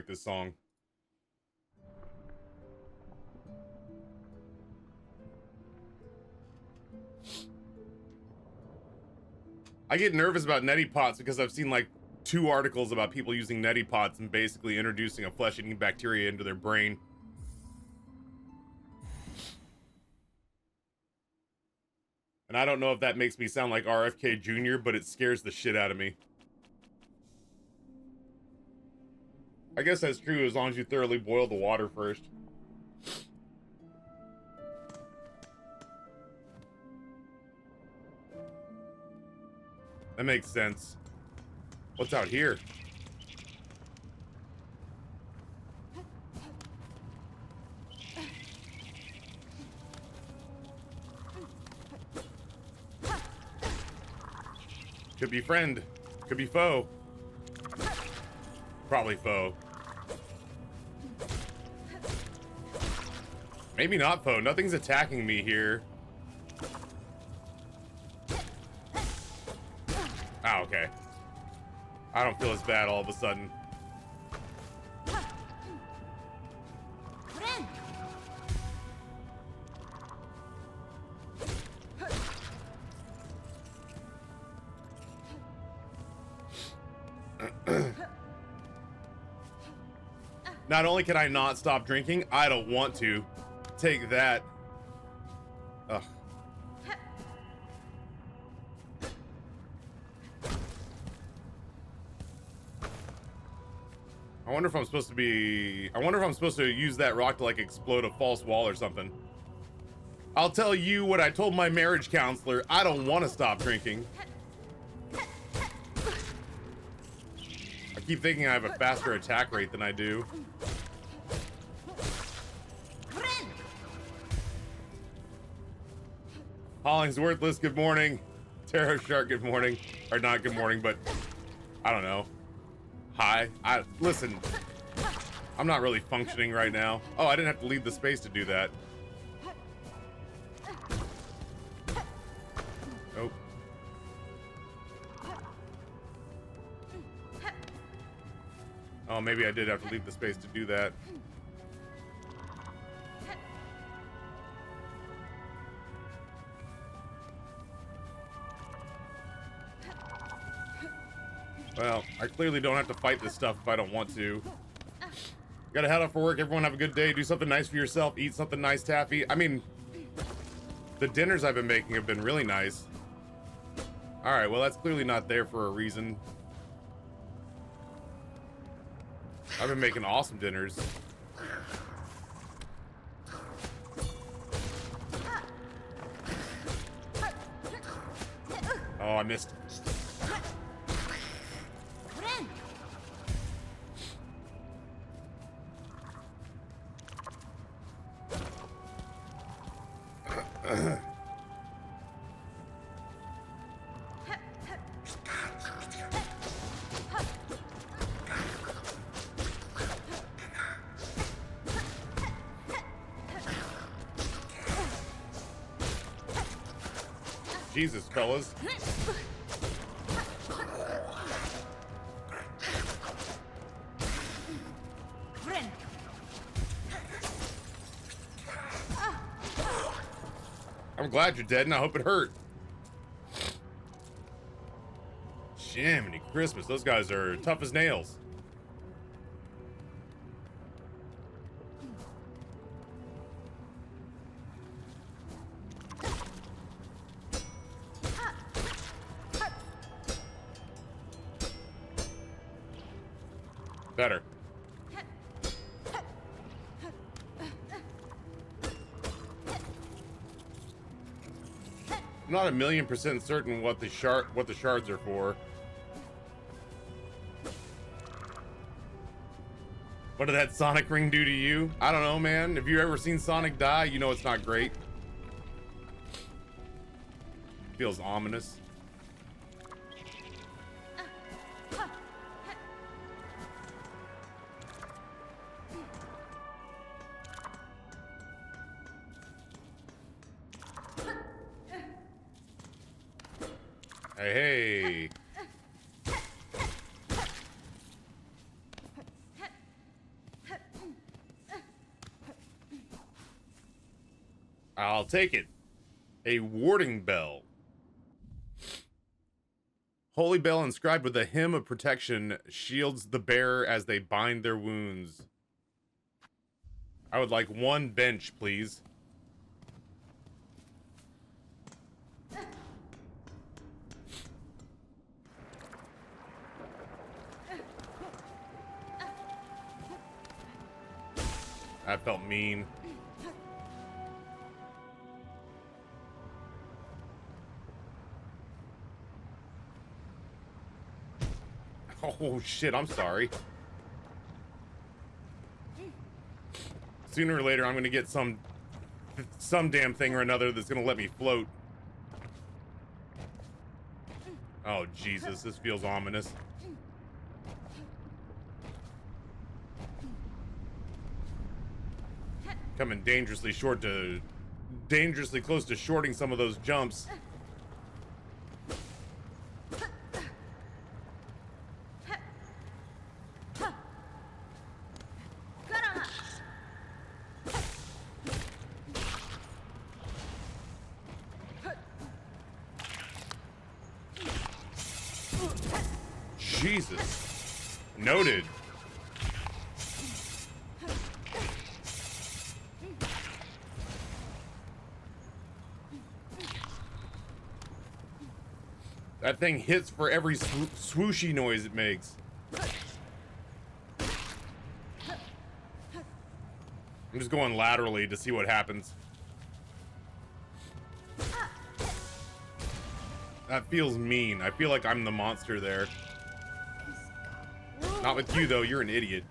this song. I get nervous about neti pots because I've seen like 2 articles about people using neti pots and basically introducing a flesh-eating bacteria into their brain. And I don't know if that makes me sound like RFK Jr., but it scares the shit out of me. I guess that's true as long as you thoroughly boil the water first. That makes sense. What's out here? Could be friend. Could be foe. Probably foe. Maybe not foe. Nothing's attacking me here. Oh, okay. I don't feel as bad all of a sudden. Not only can I not stop drinking, I don't want to. Take that. Ugh. I wonder if I'm supposed to use that rock to like explode a false wall or something. I'll tell you what I told my marriage counselor. I don't want to stop drinking. I keep thinking I have a faster attack rate than I do. Hollingsworthless, good morning. Tarot Shark, good morning. Or not good morning, but I don't know. Hi. Listen. I'm not really functioning right now. Oh, I didn't have to leave the space to do that. Nope. Oh, maybe I did have to leave the space to do that. Well, I clearly don't have to fight this stuff if I don't want to. Gotta head out for work. Everyone have a good day. Do something nice for yourself. Eat something nice, Taffy. I mean, the dinners I've been making have been really nice. Alright, well, that's clearly not there for a reason. I've been making awesome dinners. Oh, I missed. Jesus, fellas. I'm glad you're dead and I hope it hurt. Jiminy Christmas, those guys are tough as nails. Better. I'm not 1,000,000% certain what the shards are for. What did that Sonic ring do to you? I don't know, man. If you've ever seen Sonic die, you know it's not great. Feels ominous. Hey, hey. I'll take it. A warding bell. Holy bell inscribed with a hymn of protection shields the bearer as they bind their wounds. I would like one bench, please. That felt mean. Oh shit, I'm sorry. Sooner or later I'm gonna get some damn thing or another that's gonna let me float. Oh Jesus, this feels ominous. Coming dangerously close to shorting some of those jumps. Jesus. Noted. That thing hits for every swooshy noise it makes. I'm just going laterally to see what happens. That feels mean. I feel like I'm the monster there. Not with you, though. You're an idiot.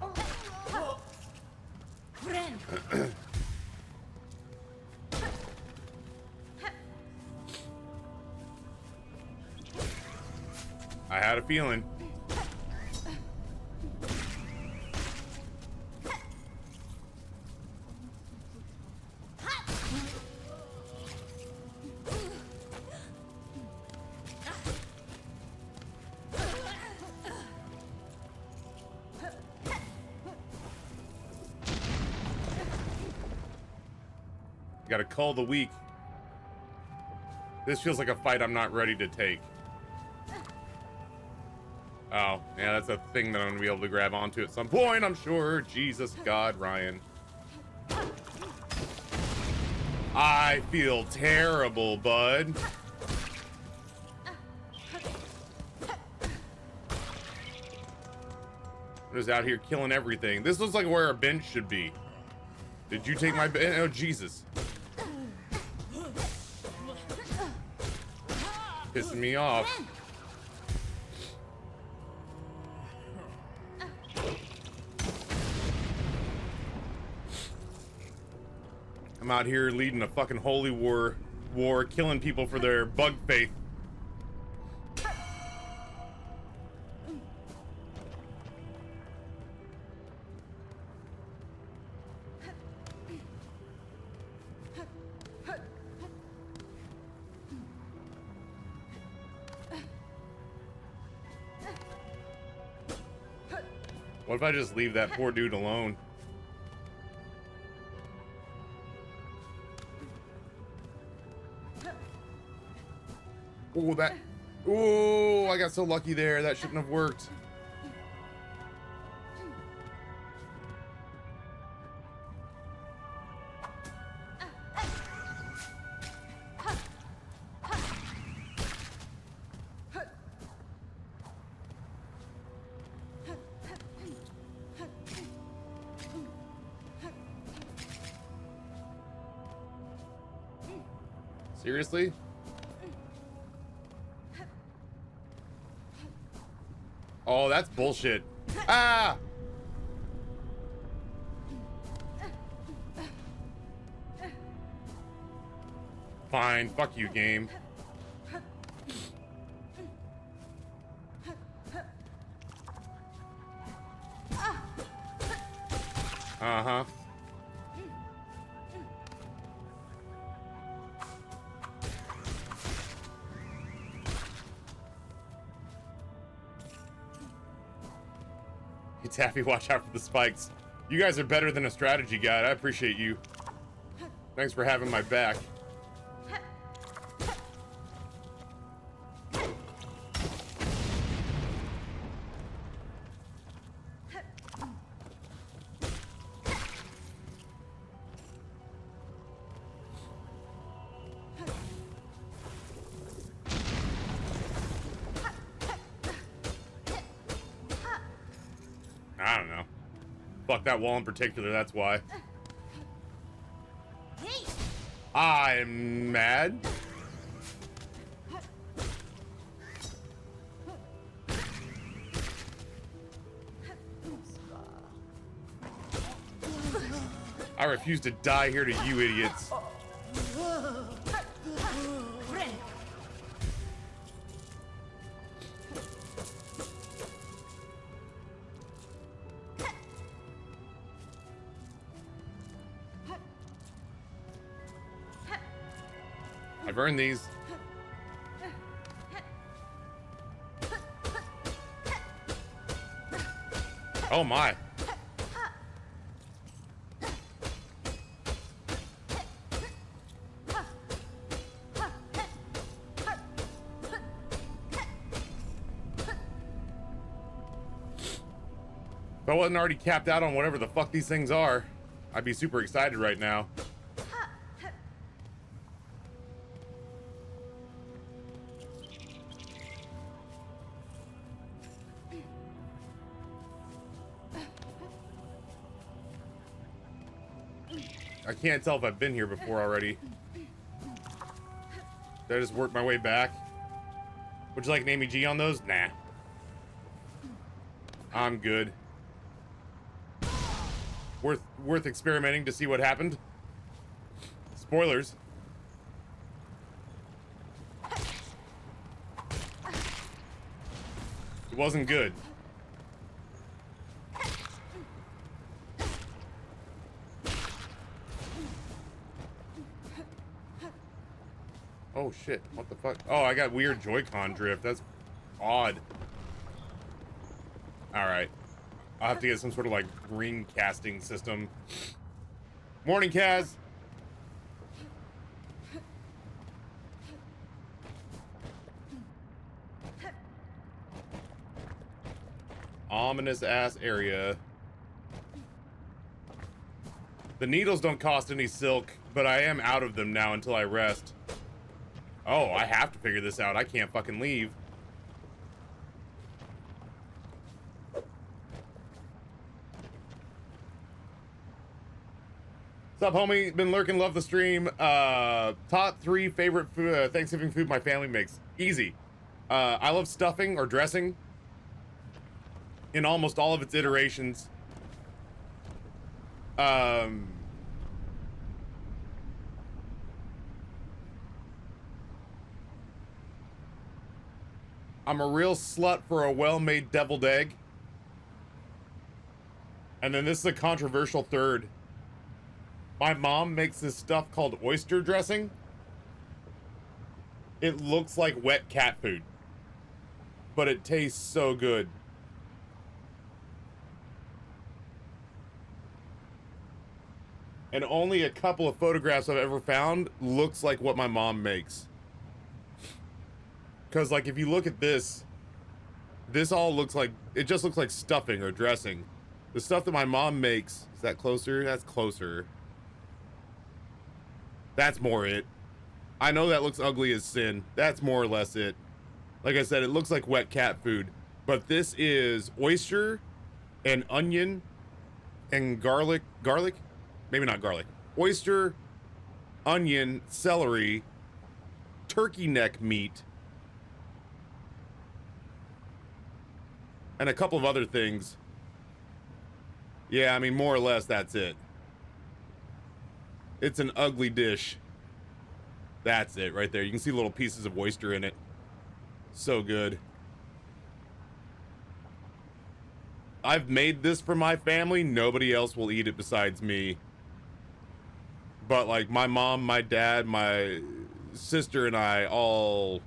I had a feeling. Gotta cull the weak. This feels like a fight I'm not ready to take. Oh, yeah, that's a thing that I'm gonna be able to grab onto at some point, I'm sure. Jesus God, Ryan. I feel terrible, bud. I'm just out here killing everything. This looks like where a bench should be. Did you take my bench? Oh, Jesus. Pissing me off. I'm out here leading a fucking holy war, killing people for their bug faith. What if I just leave that poor dude alone? Oh, that... Oh, I got so lucky there. That shouldn't have worked. Seriously? Oh, that's bullshit. Ah! Fine, fuck you, game. Uh-huh. Taffy, watch out for the spikes. You guys are better than a strategy guide. I appreciate you. Thanks for having my back. I don't know. Fuck that wall in particular, that's why. I'm mad. I refuse to die here to you idiots. I've earned these. Oh my. If I wasn't already capped out on whatever the fuck these things are, I'd be super excited right now. I can't tell if I've been here before already. Did I just work my way back? Would you like an Amy G on those? Nah. I'm good. Worth experimenting to see what happened. Spoilers. It wasn't good. Oh shit, what the fuck? Oh, I got weird Joy-Con drift. That's odd. Alright. I'll have to get some sort of like ring casting system. Morning, Kaz! Ominous ass area. The needles don't cost any silk, but I am out of them now until I rest. Oh, I have to figure this out. I can't fucking leave. What's up, homie? Been lurking, love the stream. Top 3 favorite food, Thanksgiving food my family makes. Easy. I love stuffing or dressing in almost all of its iterations. I'm a real slut for a well-made deviled egg. And then this is a controversial third. My mom makes this stuff called oyster dressing. It looks like wet cat food, but it tastes so good. And only a couple of photographs I've ever found looks like what my mom makes. Because, like, if you look at this, this all looks like, it just looks like stuffing or dressing. The stuff that my mom makes, is that closer? That's closer. That's more it. I know that looks ugly as sin. That's more or less it. Like I said, it looks like wet cat food. But this is oyster and onion and garlic. Garlic? Maybe not garlic. Oyster, onion, celery, turkey neck meat, and a couple of other things. Yeah, I mean, more or less, that's it. It's an ugly dish. That's it right there. You can see little pieces of oyster in it. So good. I've made this for my family. Nobody else will eat it besides me. But, like, my mom, my dad, my sister, and I all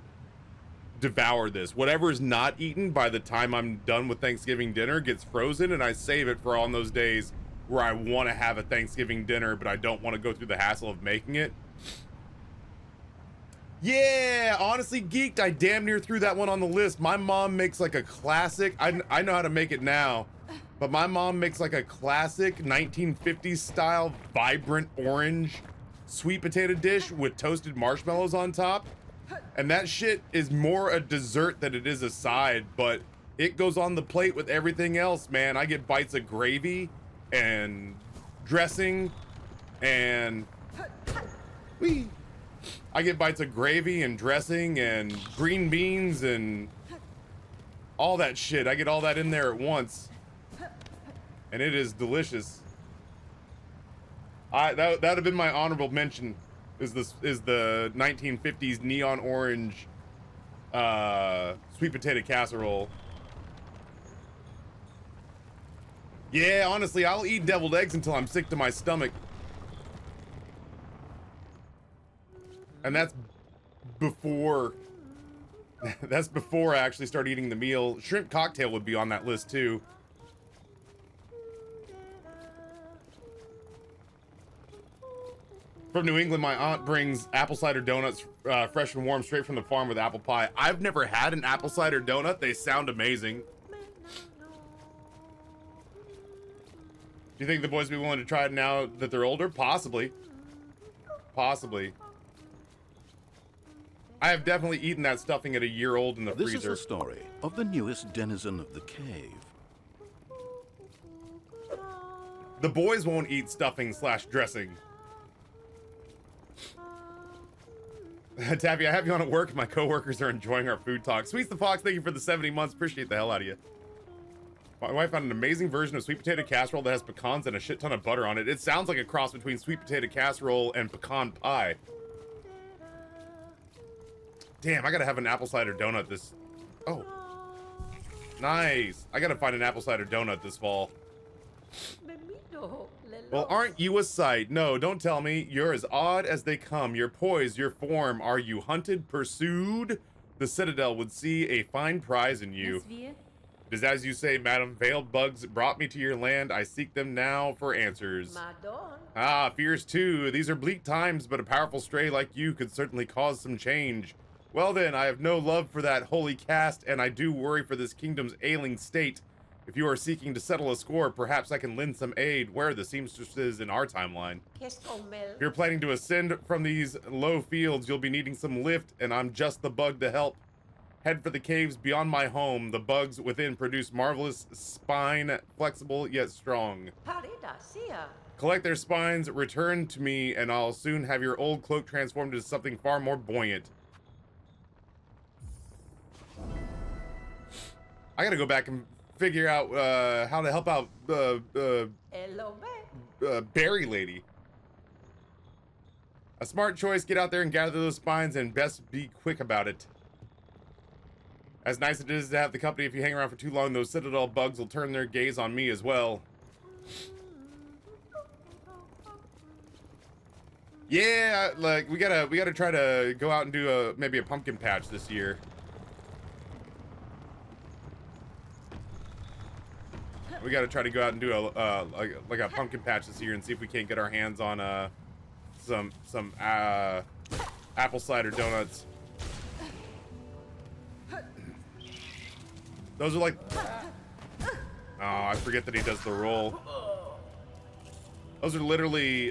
devour this. Whatever is not eaten by the time I'm done with Thanksgiving dinner gets frozen, and I save it for on those days where I want to have a Thanksgiving dinner, but I don't want to go through the hassle of making it. Yeah, honestly, Geeked, I damn near threw that one on the list. My mom makes like a classic. I know how to make it now, but my mom makes like a classic 1950s style vibrant orange sweet potato dish with toasted marshmallows on top. And that shit is more a dessert than it is a side, but it goes on the plate with everything else, man. I get bites of gravy and dressing and I get bites of gravy and dressing and green beans and all that shit. I get all that in there at once. And it is delicious. That would have been my honorable mention. Is the 1950s neon orange sweet potato casserole. Yeah, honestly, I'll eat deviled eggs until I'm sick to my stomach. And that's before I actually start eating the meal. Shrimp cocktail would be on that list too. From New England, my aunt brings apple cider donuts fresh and warm straight from the farm with apple pie. I've never had an apple cider donut. They sound amazing. Do you think the boys will be willing to try it now that they're older? Possibly. Possibly. I have definitely eaten that stuffing at a year old in the freezer. This is the story of the newest denizen of the cave. The boys won't eat stuffing / dressing. Taffy, I have you on at work. My coworkers are enjoying our food talk. Sweets the Fox, thank you for the 70 months. Appreciate the hell out of you. My wife found an amazing version of sweet potato casserole that has pecans and a shit ton of butter on it. It sounds like a cross between sweet potato casserole and pecan pie. Damn, I gotta have an apple cider donut this... Oh. Nice. I gotta find an apple cider donut this fall. Well, aren't you a sight? No, don't tell me. You're as odd as they come. Your poise, your form. Are you hunted, pursued? The Citadel would see a fine prize in you. It is as you say, madam. Veiled bugs brought me to your land. I seek them now for answers. Ah, fears too. These are bleak times, but a powerful stray like you could certainly cause some change. Well then, I have no love for that holy caste, and I do worry for this kingdom's ailing state. If you are seeking to settle a score, perhaps I can lend some aid. Where are the seamstresses in our timeline? If you're planning to ascend from these low fields, you'll be needing some lift, and I'm just the bug to help. Head for the caves beyond my home. The bugs within produce marvelous spine, flexible yet strong. Collect their spines, return to me, and I'll soon have your old cloak transformed into something far more buoyant. I gotta go back and figure out how to help out Berry Lady. A smart choice. Get out there and gather those spines, and best be quick about it. As nice as it is to have the company, if you hang around for too long, those Citadel bugs will turn their gaze on me as well. Yeah, like we gotta try to go out and do maybe a pumpkin patch this year. We gotta try to go out and do a like a pumpkin patch this year and see if we can't get our hands on some apple cider donuts. Those are like, oh, I forget that he does the roll. Those are literally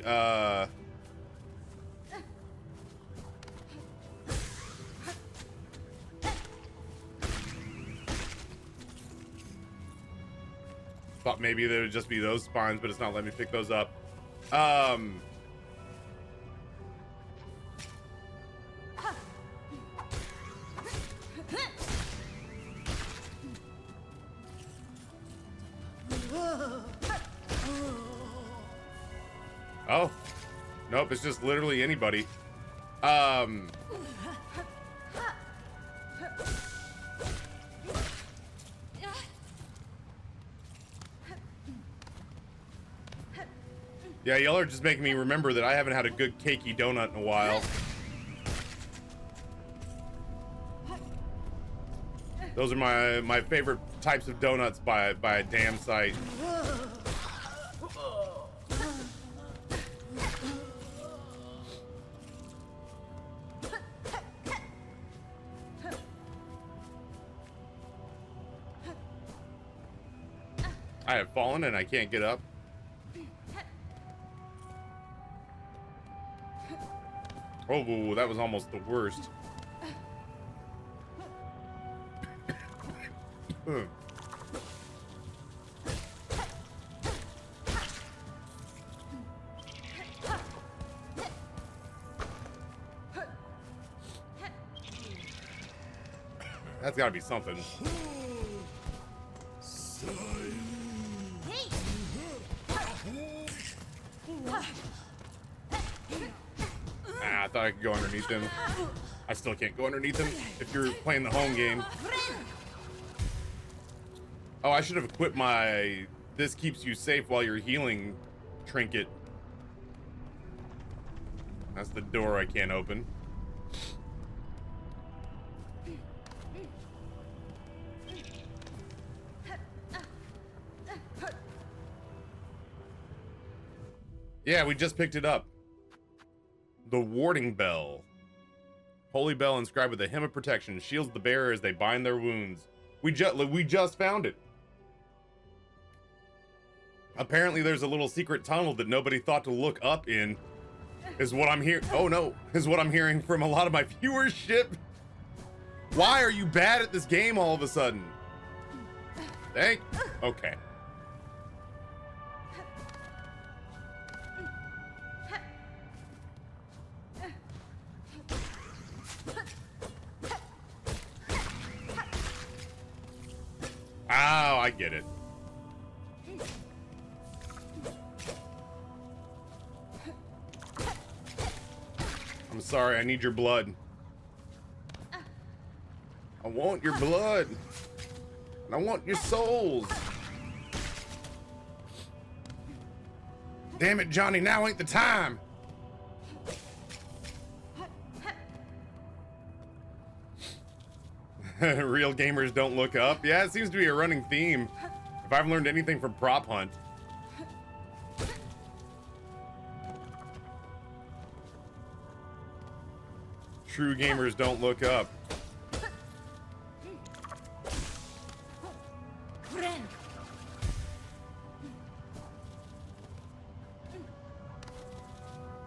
thought maybe there would just be those spines, but it's not letting me pick those up. Oh, nope, it's just literally anybody. Yeah, y'all are just making me remember that I haven't had a good cakey donut in a while. Those are my favorite types of donuts by a damn sight. I have fallen and I can't get up. Oh, whoa, that was almost the worst. That's gotta be something. I thought I could go underneath him. I still can't go underneath him if you're playing the home game. Oh, I should have equipped my "this keeps you safe while you're healing" trinket. That's the door I can't open. Yeah, we just picked it up. The warding bell. Holy bell inscribed with a hymn of protection shields the bearer as they bind their wounds. We just found it. Apparently there's a little secret tunnel that nobody thought to look up in, is what I'm hearing. Oh no, is what I'm hearing from a lot of my viewership. Why are you bad at this game all of a sudden? Okay. Oh, I get it. I'm sorry, I need your blood. I want your blood. And I want your souls. Damn it, Johnny, now ain't the time. Real gamers don't look up. Yeah, it seems to be a running theme. If I've learned anything from Prop Hunt. True gamers don't look up.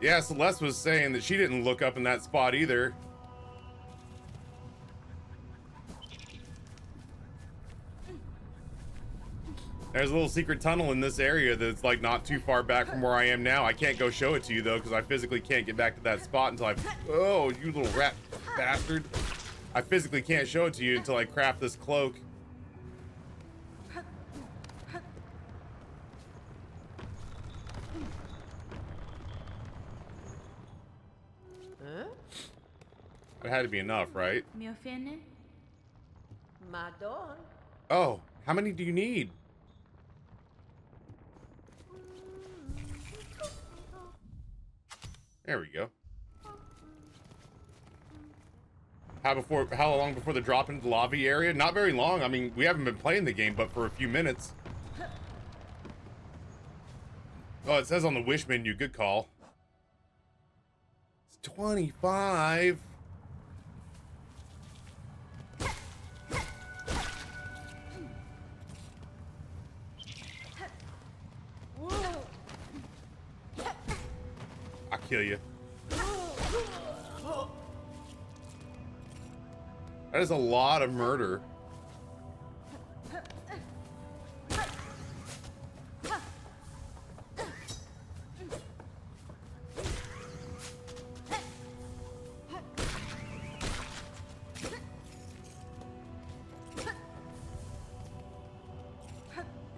Yeah, Celeste was saying that she didn't look up in that spot either. There's a little secret tunnel in this area that's like not too far back from where I am now. I can't go show it to you though, because I physically can't get back to that spot until I... Oh, you little rat bastard. I physically can't show it to you until I craft this cloak. It had to be enough, right? Oh, how many do you need? There we go. How long before the drop into the lobby area? Not very long. I mean, we haven't been playing the game, but for a few minutes. Oh, it says on the wish menu, good call. It's 25. I'll kill you. That is a lot of murder.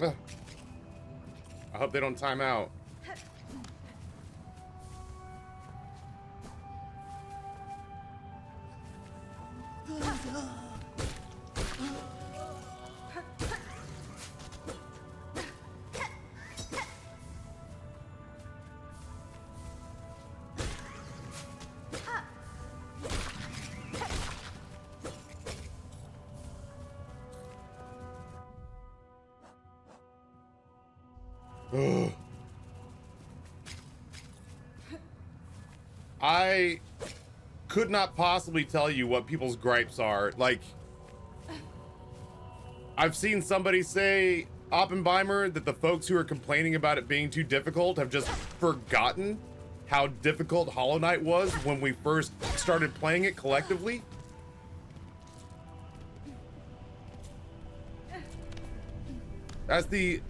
I hope they don't time out. I could not possibly tell you what people's gripes are. Like, I've seen somebody say, Oppenheimer, that the folks who are complaining about it being too difficult have just forgotten how difficult Hollow Knight was when we first started playing it collectively? That's the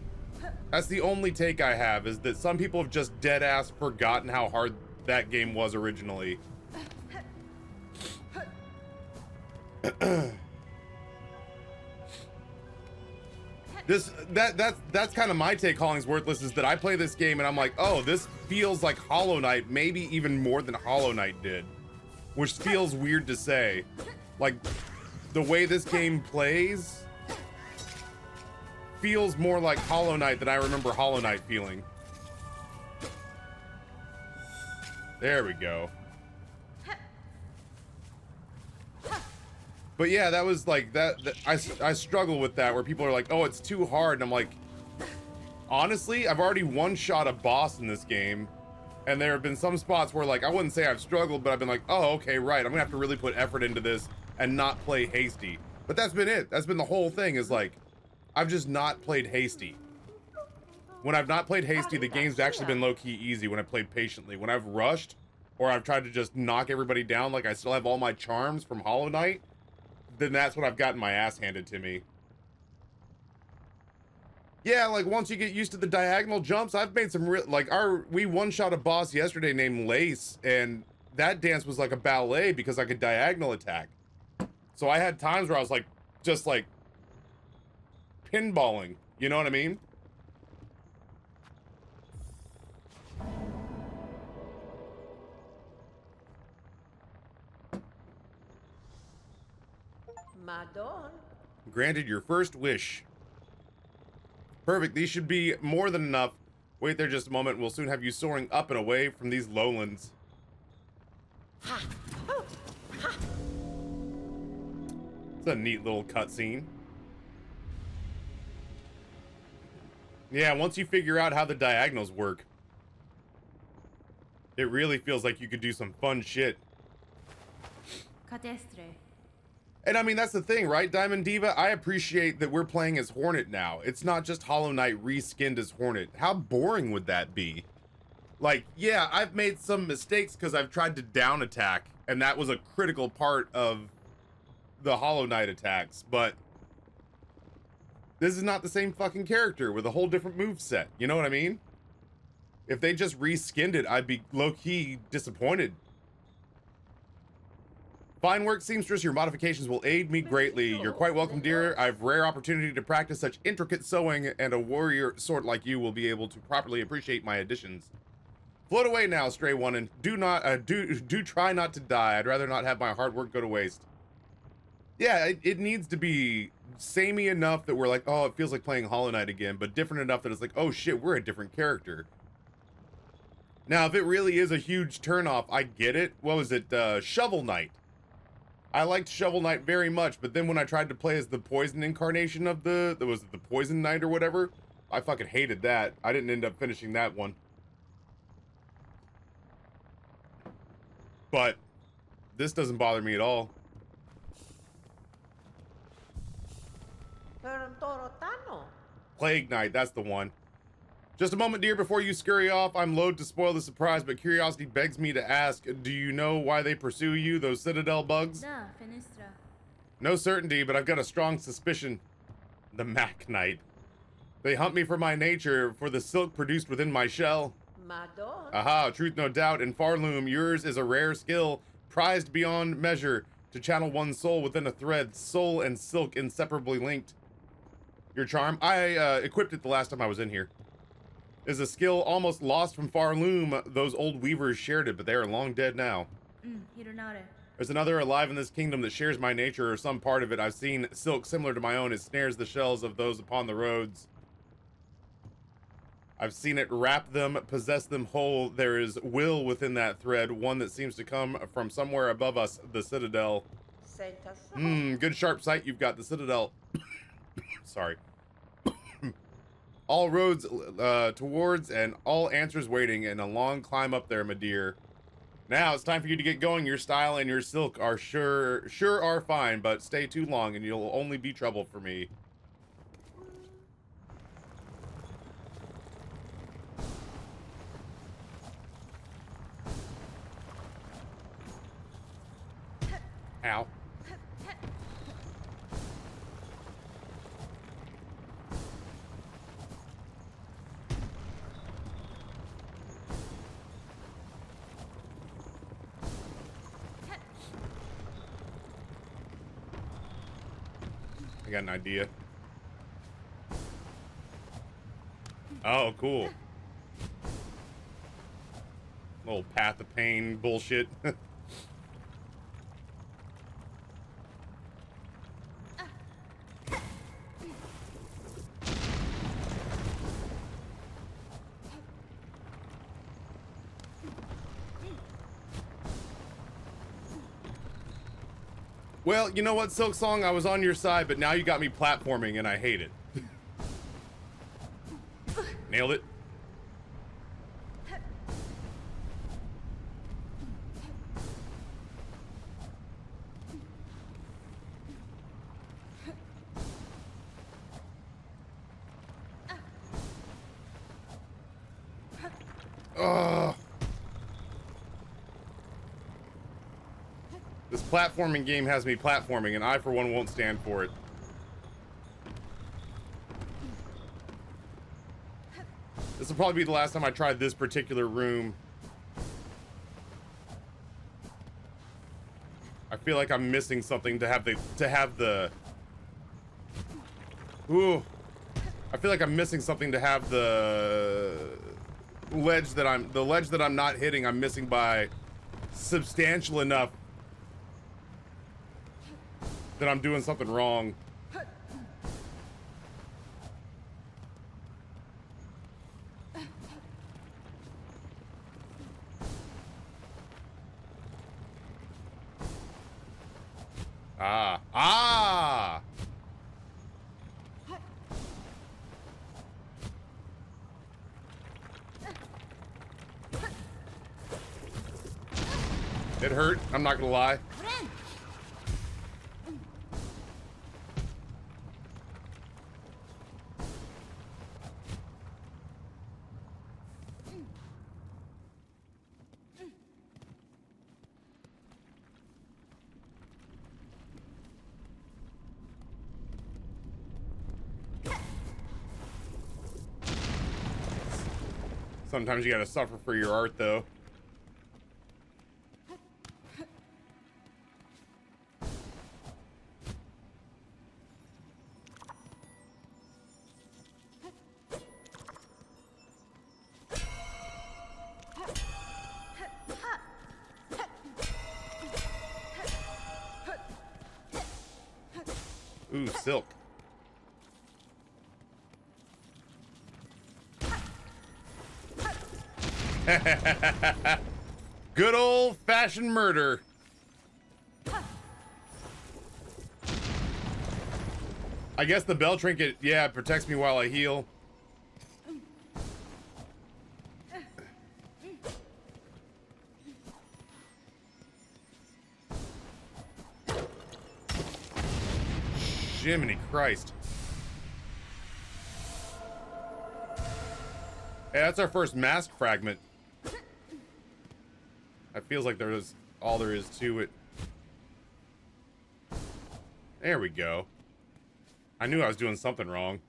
only take I have, is that some people have just dead ass forgotten how hard that game was originally. That's kind of my take. Calling's Worthless is that I play this game and I'm like, oh, this feels like Hollow Knight, maybe even more than Hollow Knight did, which feels weird to say. Like, the way this game plays feels more like Hollow Knight than I remember Hollow Knight feeling. There we go. But yeah, that was like I struggle with that, where people are like, oh, it's too hard, and I'm like, honestly, I've already one-shot a boss in this game, and there have been some spots where, like, I wouldn't say I've struggled, but I've been like, oh, okay, right, I'm gonna have to really put effort into this and not play hasty. But that's been it. That's been the whole thing, is like, I've just not played hasty. When I've not played hasty, the game's actually been low-key easy when I played patiently. When I've rushed, or I've tried to just knock everybody down like I still have all my charms from Hollow Knight, then that's when I've gotten my ass handed to me. Yeah, like, once you get used to the diagonal jumps, I've made some real, like, we one-shot a boss yesterday named Lace, and that dance was like a ballet because I could diagonal attack. So I had times where I was like, just like, pinballing, you know what I mean? Madon. Granted your first wish. Perfect, these should be more than enough. Wait there just a moment, we'll soon have you soaring up and away from these lowlands. It's a neat little cutscene. Yeah, once you figure out how the diagonals work, it really feels like you could do some fun shit. And I mean, that's the thing, right, Diamond Diva? I appreciate that we're playing as Hornet now. It's not just Hollow Knight reskinned as Hornet. How boring would that be? Like, yeah, I've made some mistakes because I've tried to down attack, and that was a critical part of the Hollow Knight attacks, but this is not the same fucking character with a whole different moveset. You know what I mean? If they just reskinned it, I'd be low-key disappointed. Fine work, seamstress. Your modifications will aid me greatly. You're quite welcome, dear. I've rare opportunity to practice such intricate sewing, and a warrior sort like you will be able to properly appreciate my additions. Float away now, stray one, and do try not to die. I'd rather not have my hard work go to waste. Yeah, it needs to be samey enough that we're like, oh, it feels like playing Hollow Knight again, but different enough that it's like, oh shit, we're a different character. Now, if it really is a huge turnoff, I get it. What was it? Shovel Knight. I liked Shovel Knight very much, but then when I tried to play as the poison incarnation of the Poison Knight or whatever, I fucking hated that. I didn't end up finishing that one. But this doesn't bother me at all. Plague Knight, that's the one. Just a moment, dear, before you scurry off. I'm loath to spoil the surprise, but curiosity begs me to ask, do you know why they pursue you, those Citadel bugs? No certainty, but I've got a strong suspicion. The Mac Knight. They hunt me for my nature, for the silk produced within my shell. Madon. Aha, truth no doubt. In Farloom, yours is a rare skill, prized beyond measure, to channel one's soul within a thread, soul and silk inseparably linked. Your charm? I equipped it the last time I was in here. Is a skill almost lost from Farloom. Those old weavers shared it, but they are long dead now. There's another alive in this kingdom that shares my nature or some part of it. I've seen silk similar to my own. It snares the shells of those upon the roads. I've seen it wrap them, possess them whole. There is will within that thread, one that seems to come from somewhere above us, the Citadel. Good sharp sight you've got, the Citadel. Sorry. All roads towards and all answers waiting, and a long climb up there, my dear. Now it's time for you to get going. Your style and your silk are sure are fine, but stay too long and you'll only be trouble for me. Ow. I got an idea. Oh, cool. Little path of pain bullshit. Well, you know what, Silksong? I was on your side, but now you got me platforming, and I hate it. Nailed it. Ugh. This platforming game has me platforming, and I, for one, won't stand for it. This will probably be the last time I tried this particular room. I feel like I'm missing something to have the Ooh. I feel like I'm missing something to have the ledge that I'm not hitting. I'm missing by substantial enough that I'm doing something wrong. Ah! It hurt, I'm not gonna lie. Sometimes you gotta suffer for your art, though. Ooh, silk. Good old-fashioned murder. I guess the bell trinket, yeah, it protects me while I heal. Jiminy Christ. Hey, that's our first mask fragment. That feels like there's all there is to it. There we go. I knew I was doing something wrong.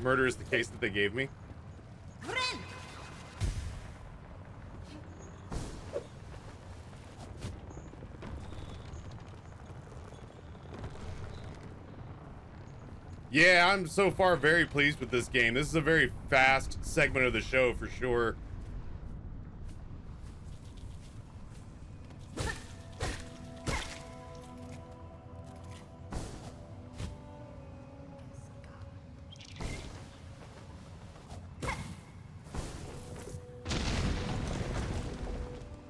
Murder is the case that they gave me. Yeah, I'm so far very pleased with this game. This is a very fast segment of the show for sure.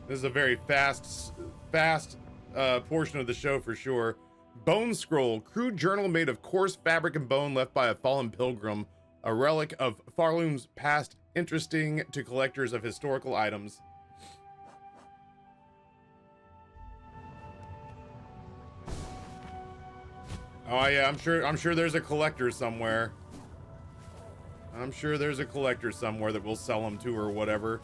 This is a very fast portion of the show for sure. Bone Scroll, crude journal made of coarse fabric and bone left by a fallen pilgrim, a relic of Farloom's past, interesting to collectors of historical items. Oh yeah, I'm sure there's a collector somewhere. I'm sure there's a collector somewhere that will sell them to or whatever.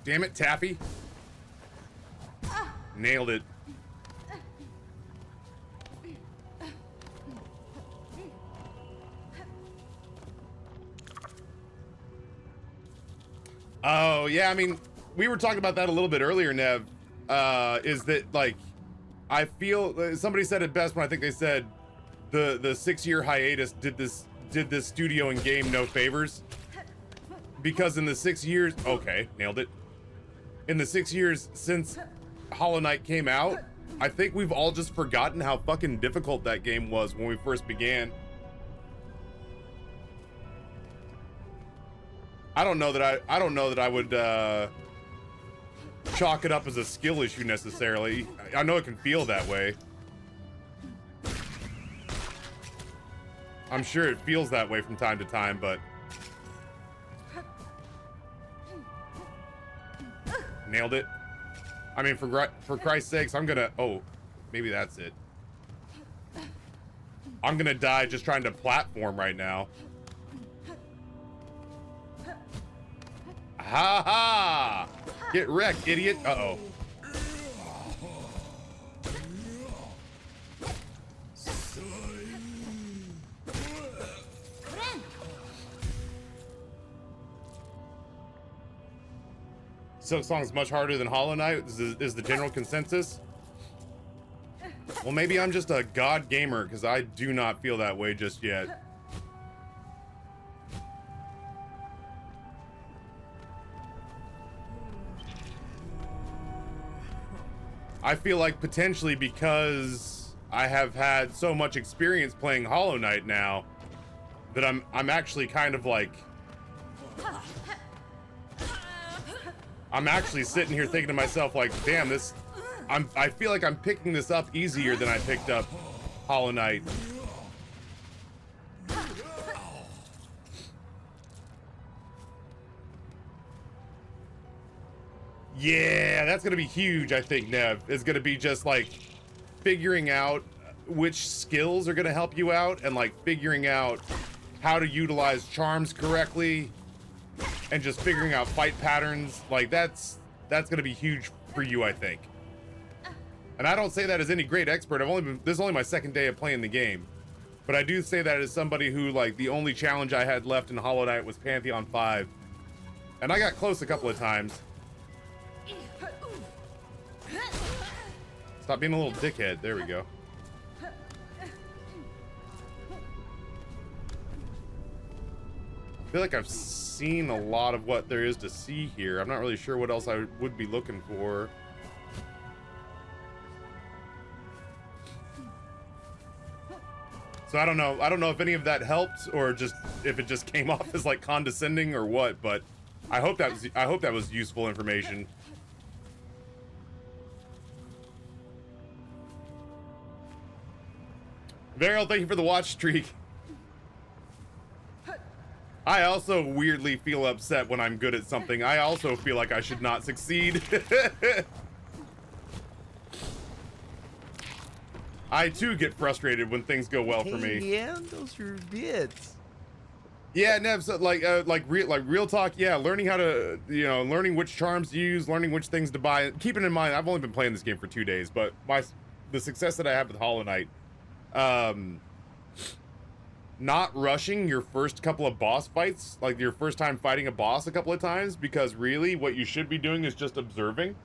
Damn it, Taffy. Nailed it. Oh, yeah, I mean, we were talking about that a little bit earlier, Nev. Is that, like, I feel, somebody said it best when I think they said the 6-year hiatus did this studio and game no favors. Because in the 6 years, okay, nailed it. In the 6 years since Hollow Knight came out, I think we've all just forgotten how fucking difficult that game was when we first began. I don't know that I would chalk it up as a skill issue necessarily. I know it can feel that way. I'm sure it feels that way from time to time, but nailed it. I mean, for Christ's sakes, I'm gonna, oh, maybe that's it. I'm gonna die just trying to platform right now. Ha ha! Get wrecked, idiot. Uh-oh. Silksong is much harder than Hollow Knight, is the general consensus. Well, maybe I'm just a god gamer, because I do not feel that way just yet. I feel like potentially because I have had so much experience playing Hollow Knight now, that I'm actually kind of like, I'm actually sitting here thinking to myself like, damn, this, I feel like I'm picking this up easier than I picked up Hollow Knight. Yeah, that's gonna be huge, I think, Nev. It's gonna be just like figuring out which skills are gonna help you out and like figuring out how to utilize charms correctly and just figuring out fight patterns. Like that's gonna be huge for you, I think. And I don't say that as any great expert. This is only my second day of playing the game. But I do say that as somebody who, like, the only challenge I had left in Hollow Knight was Pantheon 5. And I got close a couple of times. Stop being a little dickhead. There we go. I feel like I've seen a lot of what there is to see here. I'm not really sure what else I would be looking for. So I don't know if any of that helped or just if it just came off as like condescending or what, but I hope that was useful information. Varial, thank you for the watch streak. I also weirdly feel upset when I'm good at something. I also feel like I should not succeed. I too get frustrated when things go well for me. Yeah, those are bits. Yeah, Nev, so like real talk. Yeah, learning how to, learning which charms to use, learning which things to buy. Keeping in mind, I've only been playing this game for 2 days, but the success that I have with Hollow Knight, not rushing your first couple of boss fights, like your first time fighting a boss a couple of times, because really what you should be doing is just observing.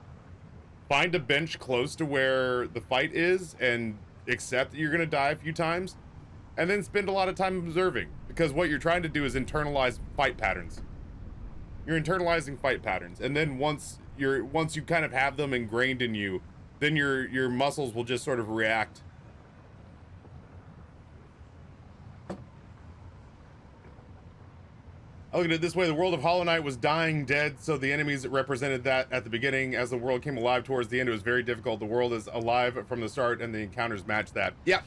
Find a bench close to where the fight is and accept that you're going to die a few times, and then spend a lot of time observing, because what you're trying to do is internalize fight patterns. You're internalizing fight patterns, and then once you kind of have them ingrained in you, then your muscles will just sort of react. I look at it this way: the world of Hollow Knight was dying dead, so the enemies that represented that at the beginning. As the world came alive towards the end, it was very difficult. The world is alive from the start, and the encounters match that. Yeah.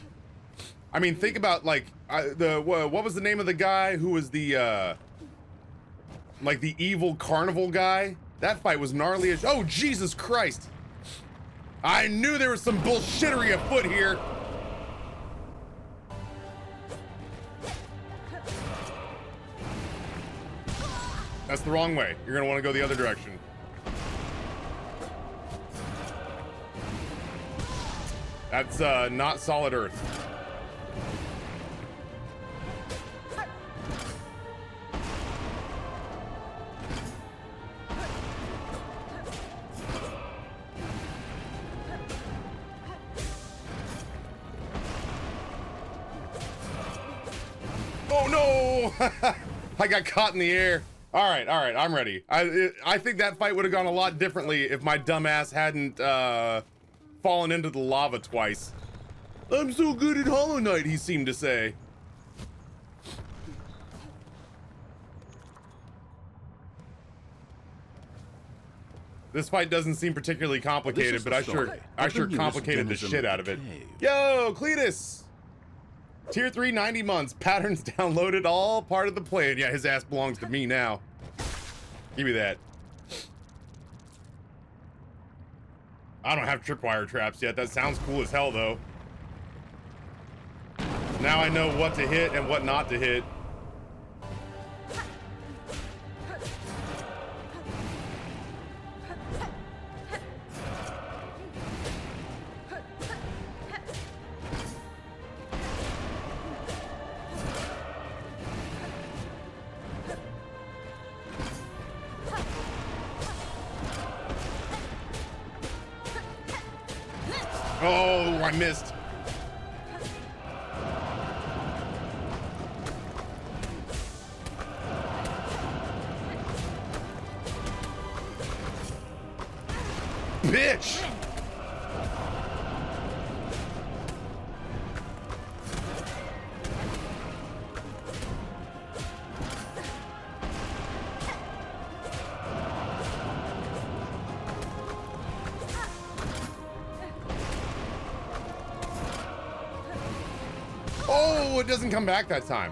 I mean, think about like what was the name of the guy who was the like the evil carnival guy? That fight was gnarly as— oh, Jesus Christ! I knew there was some bullshittery afoot here. That's the wrong way. You're gonna want to go the other direction. That's not solid earth. Oh no! I got caught in the air. All right, I'm ready. I think that fight would have gone a lot differently if my dumbass hadn't fallen into the lava twice. I'm so good at Hollow Knight, he seemed to say. This fight doesn't seem particularly complicated, but I sure complicated the shit out of it. Yo, Cletus! Tier 3, 90 months. Patterns downloaded, all part of the plan. Yeah, his ass belongs to me now. Give me that. I don't have tripwire traps yet. That sounds cool as hell, though. Now I know what to hit and what not to hit. Oh, I missed. Bitch! Oh, it doesn't come back that time.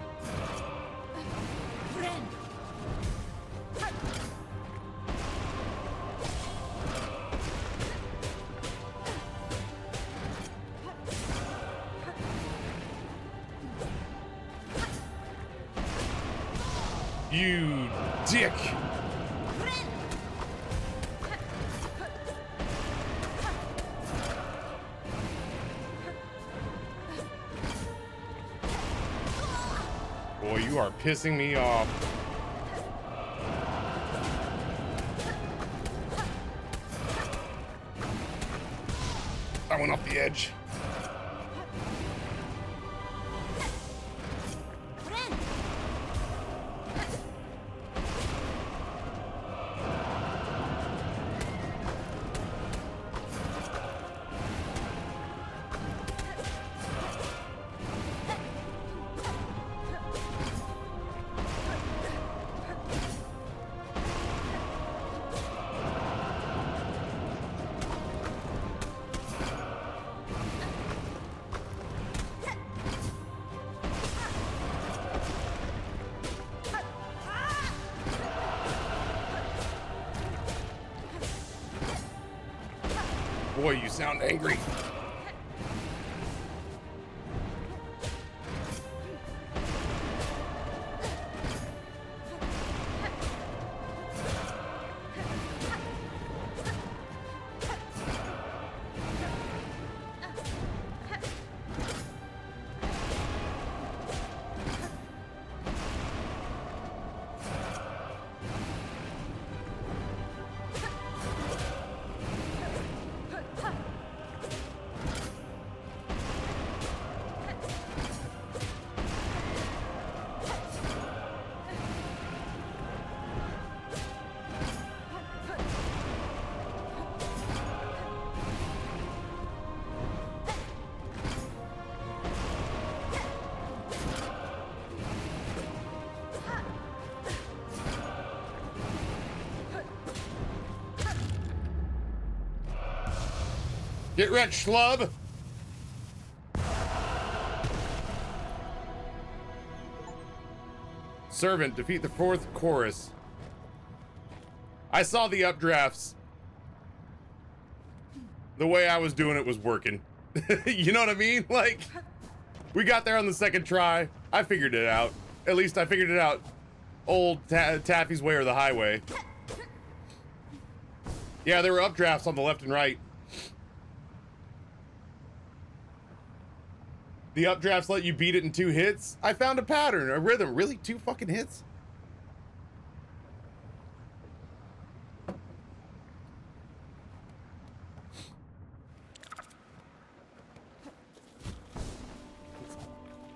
You dick. Boy, you are pissing me off. I went off the edge. Boy, you sound angry. Get rich, schlub! Servant, defeat the fourth chorus. I saw the updrafts. The way I was doing it was working. You know what I mean? Like, we got there on the second try. I figured it out. At least I figured it out. Old Taffy's way or the highway. Yeah, there were updrafts on the left and right. The updrafts let you beat it in 2 hits. I found a pattern, a rhythm. Really? 2 fucking hits?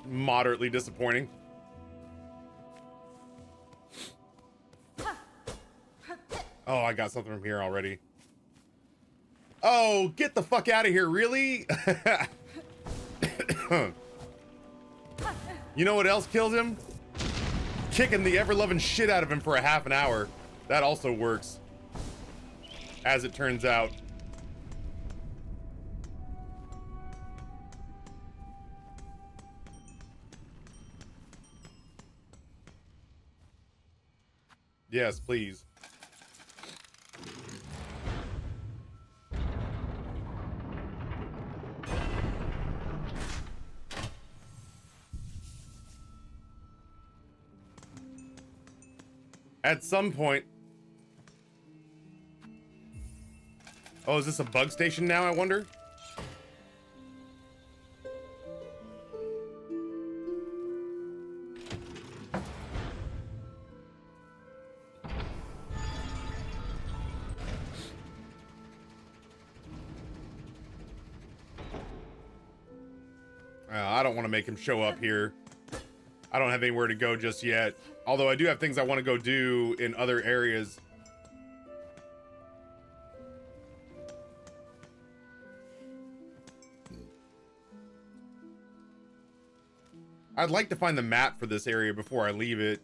Moderately disappointing. Oh, I got something from here already. Oh, get the fuck out of here, really? You know what else killed him? Kicking the ever-loving shit out of him for a half an hour. That also works, as it turns out. Yes, please. At some point... Oh, is this a bug station now, I wonder? I don't want to make him show up here. I don't have anywhere to go just yet. Although I do have things I want to go do in other areas. I'd like to find the map for this area before I leave it.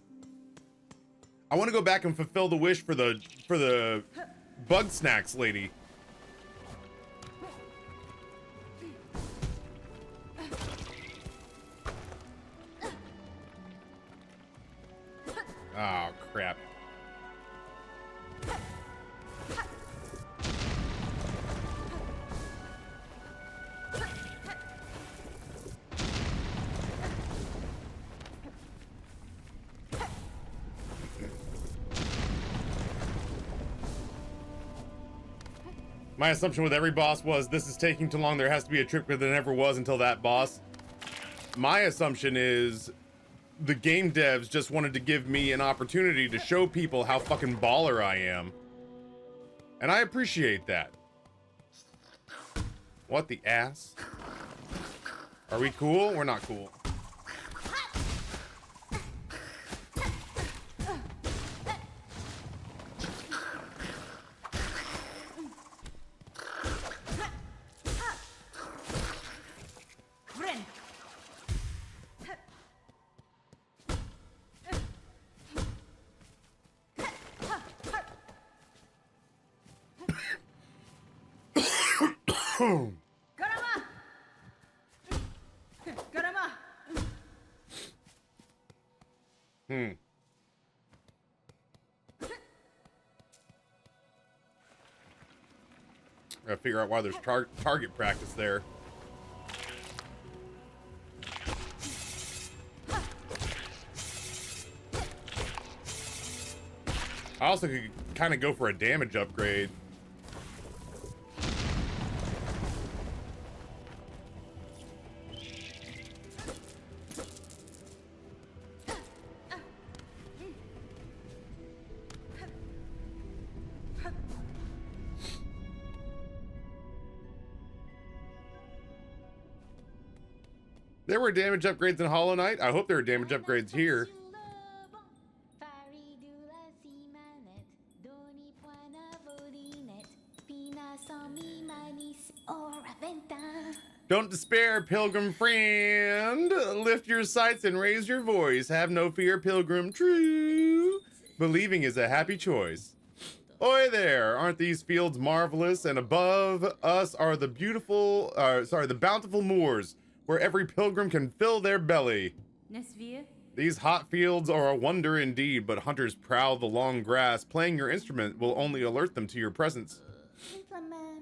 I want to go back and fulfill the wish for the bug snacks lady. Oh, crap. My assumption with every boss was, this is taking too long, there has to be a trick, but there never was until that boss. My assumption is, the game devs just wanted to give me an opportunity to show people how fucking baller I am. And I appreciate that. What the ass? Are we cool? We're not cool. Gotta figure out why there's target practice there. I also could kind of go for a damage upgrade. There were damage upgrades in Hollow Knight. I hope there are damage upgrades here. Don't despair, pilgrim friend. Lift your sights and raise your voice. Have no fear, pilgrim true. Believing is a happy choice. Oi there, aren't these fields marvelous? And above us are the the bountiful moors, where every pilgrim can fill their belly. These hot fields are a wonder indeed, but hunters prowl the long grass. Playing your instrument will only alert them to your presence.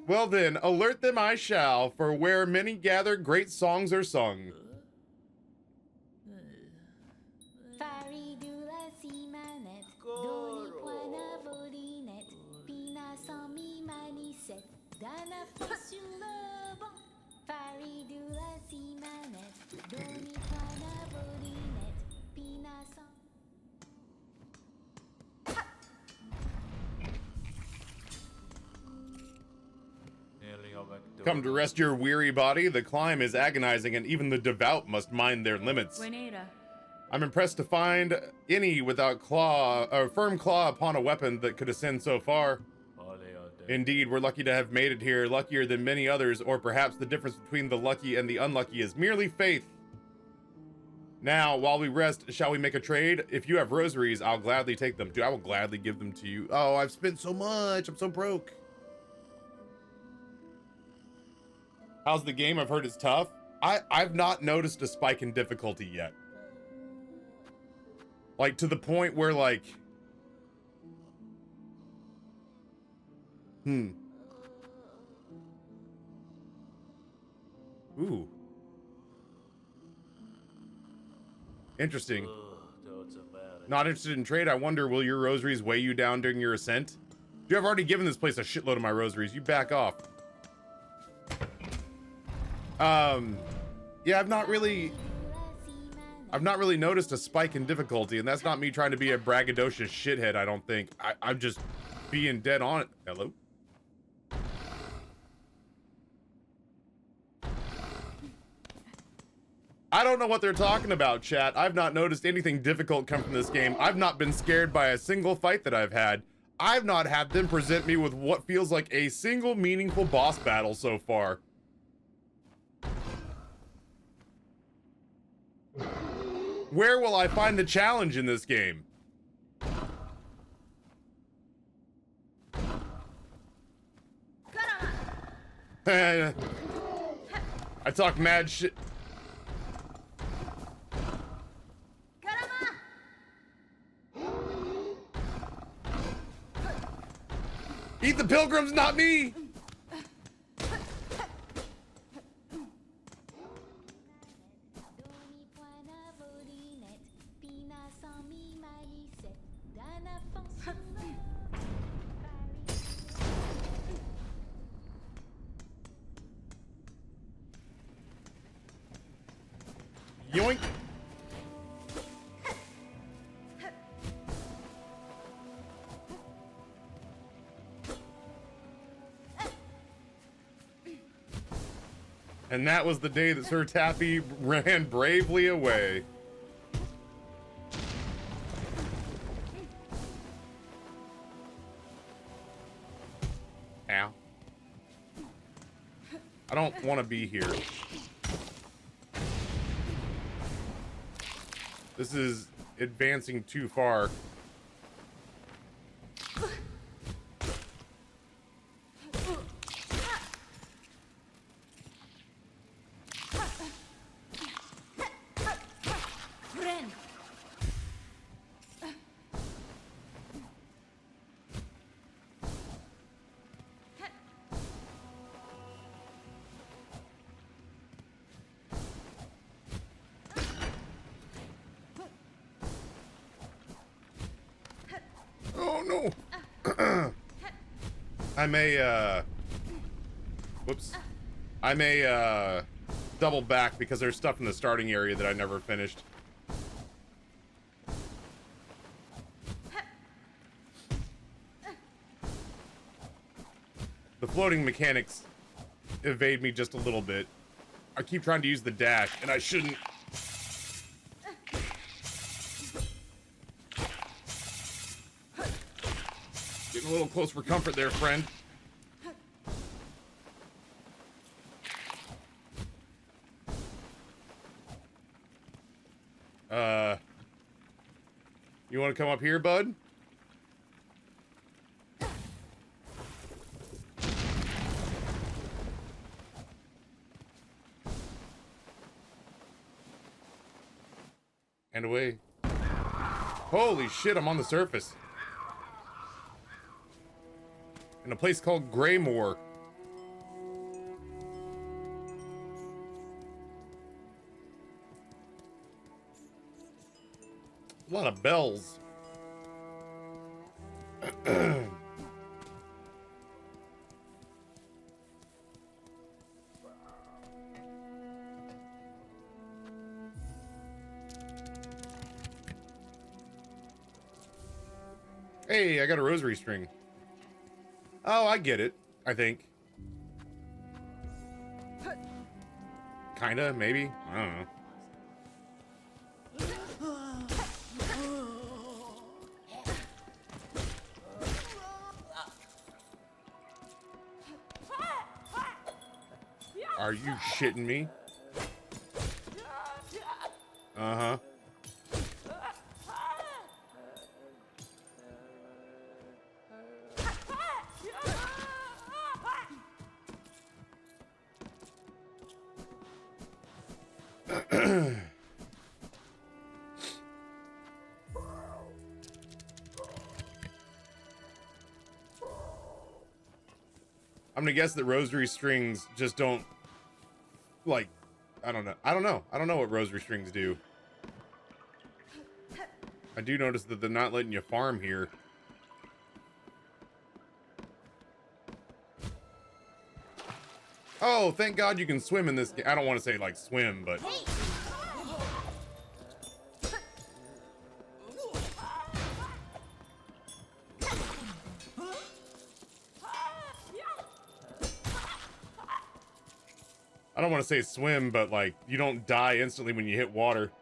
Well then, alert them I shall, for where many gather, great songs are sung. Come to rest your weary body. The climb is agonizing, and even the devout must mind their limits. I'm impressed to find any without firm claw upon a weapon that could ascend so far. Indeed, we're lucky to have made it here, luckier than many others, or perhaps the difference between the lucky and the unlucky is merely faith. Now, while we rest, shall we make a trade? If you have rosaries, I'll gladly take them. Dude, I will gladly give them to you. Oh, I've spent so much. I'm so broke. How's the game? I've heard it's tough. I've not noticed a spike in difficulty yet. Like, to the point where, like... Ooh. Interesting. Not interested in trade. I wonder, will your rosaries weigh you down during your ascent? Dude, I've already given this place a shitload of my rosaries. You back off. Yeah, I've not really noticed a spike in difficulty, and that's not me trying to be a braggadocious shithead, I don't think. I'm just being dead on it. Hello? I don't know what they're talking about, chat. I've not noticed anything difficult come from this game. I've not been scared by a single fight that I've had. I've not had them present me with what feels like a single meaningful boss battle so far. Where will I find the challenge in this game? I talk mad shit. Eat the pilgrims, not me! Yoink! And that was the day that Sir Taffy ran bravely away. Ow. I don't want to be here. This is advancing too far. Oh no! I may, whoops. I may, double back because there's stuff in the starting area that I never finished. The floating mechanics evade me just a little bit. I keep trying to use the dash, and I shouldn't. Getting a little close for comfort there, friend. You want to come up here, bud? And away. Holy shit, I'm on the surface. In a place called Greymoor. A lot of bells. Hey, I got a rosary string. Oh, I get it, I think. Kinda, maybe. I don't know. Are you shitting me? Uh-huh. I'm gonna guess that rosary strings just don't, like, I don't know. I don't know what rosary strings do. I do notice that they're not letting you farm here. Oh, thank God you can swim in this game. I don't want to say, like, swim, but... I don't want to say swim, but, like, you don't die instantly when you hit water.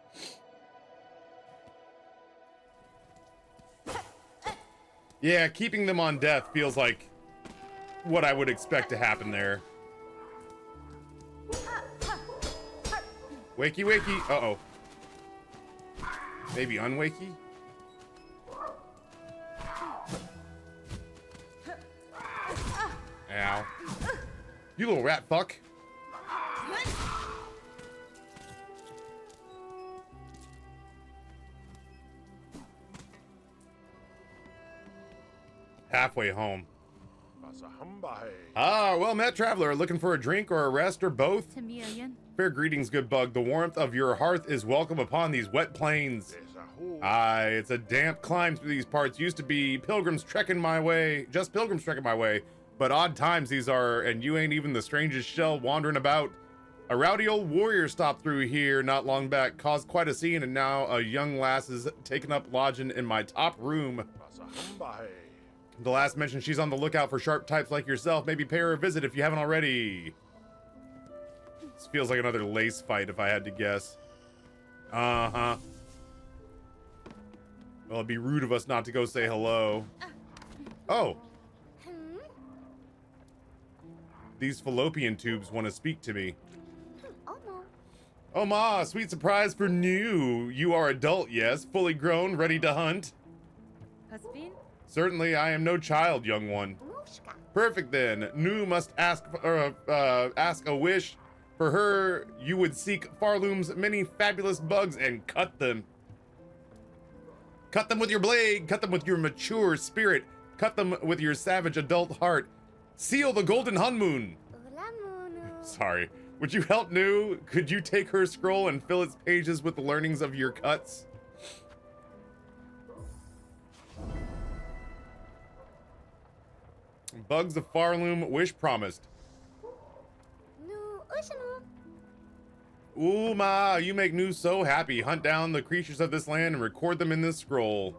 Yeah, keeping them on death feels like what I would expect to happen there. Wakey, wakey. Uh-oh. Maybe unwakey? Ow. You little rat fuck. Halfway home. Ah, well met, traveler. Looking for a drink or a rest or both? Fair greetings, good bug. The warmth of your hearth is welcome upon these wet plains. Aye, it's a damp climb through these parts. Used to be pilgrims trekking my way. Just pilgrims trekking my way. But odd times these are, and you ain't even the strangest shell wandering about. A rowdy old warrior stopped through here not long back, caused quite a scene, and now a young lass is taking up lodging in my top room. The last mentioned she's on the lookout for sharp types like yourself. Maybe pay her a visit if you haven't already. This feels like another lace fight if I had to guess. Uh-huh. Well, it'd be rude of us not to go say hello. Oh. These fallopian tubes want to speak to me. Oh ma, sweet surprise for new. You are adult, yes? Fully grown, ready to hunt? Certainly, I am no child, young one. Perfect then. Nu must ask a wish. For her, you would seek Farloom's many fabulous bugs and cut them. Cut them with your blade. Cut them with your mature spirit. Cut them with your savage adult heart. Seal the golden honeymoon. Sorry. Would you help Nu? Could you take her scroll and fill its pages with the learnings of your cuts? Bugs of Farloom, wish promised. Ooh, ma, you make Nu so happy. Hunt down the creatures of this land and record them in this scroll.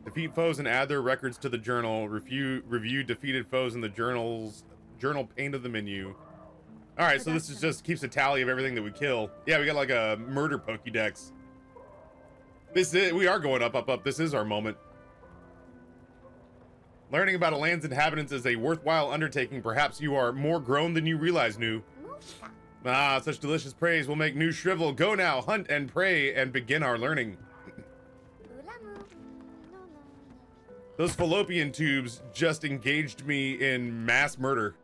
Defeat foes and add their records to the journal. Review defeated foes in the journal pane of the menu. All right, so this is just keeps a tally of everything that we kill. Yeah, we got like a murder Pokédex. We are going up. This is our moment. Learning about a land's inhabitants is a worthwhile undertaking. Perhaps you are more grown than you realize, Nu. Ah, such delicious praise will make Nu shrivel. Go now, hunt and pray, and begin our learning. Those fallopian tubes just engaged me in mass murder.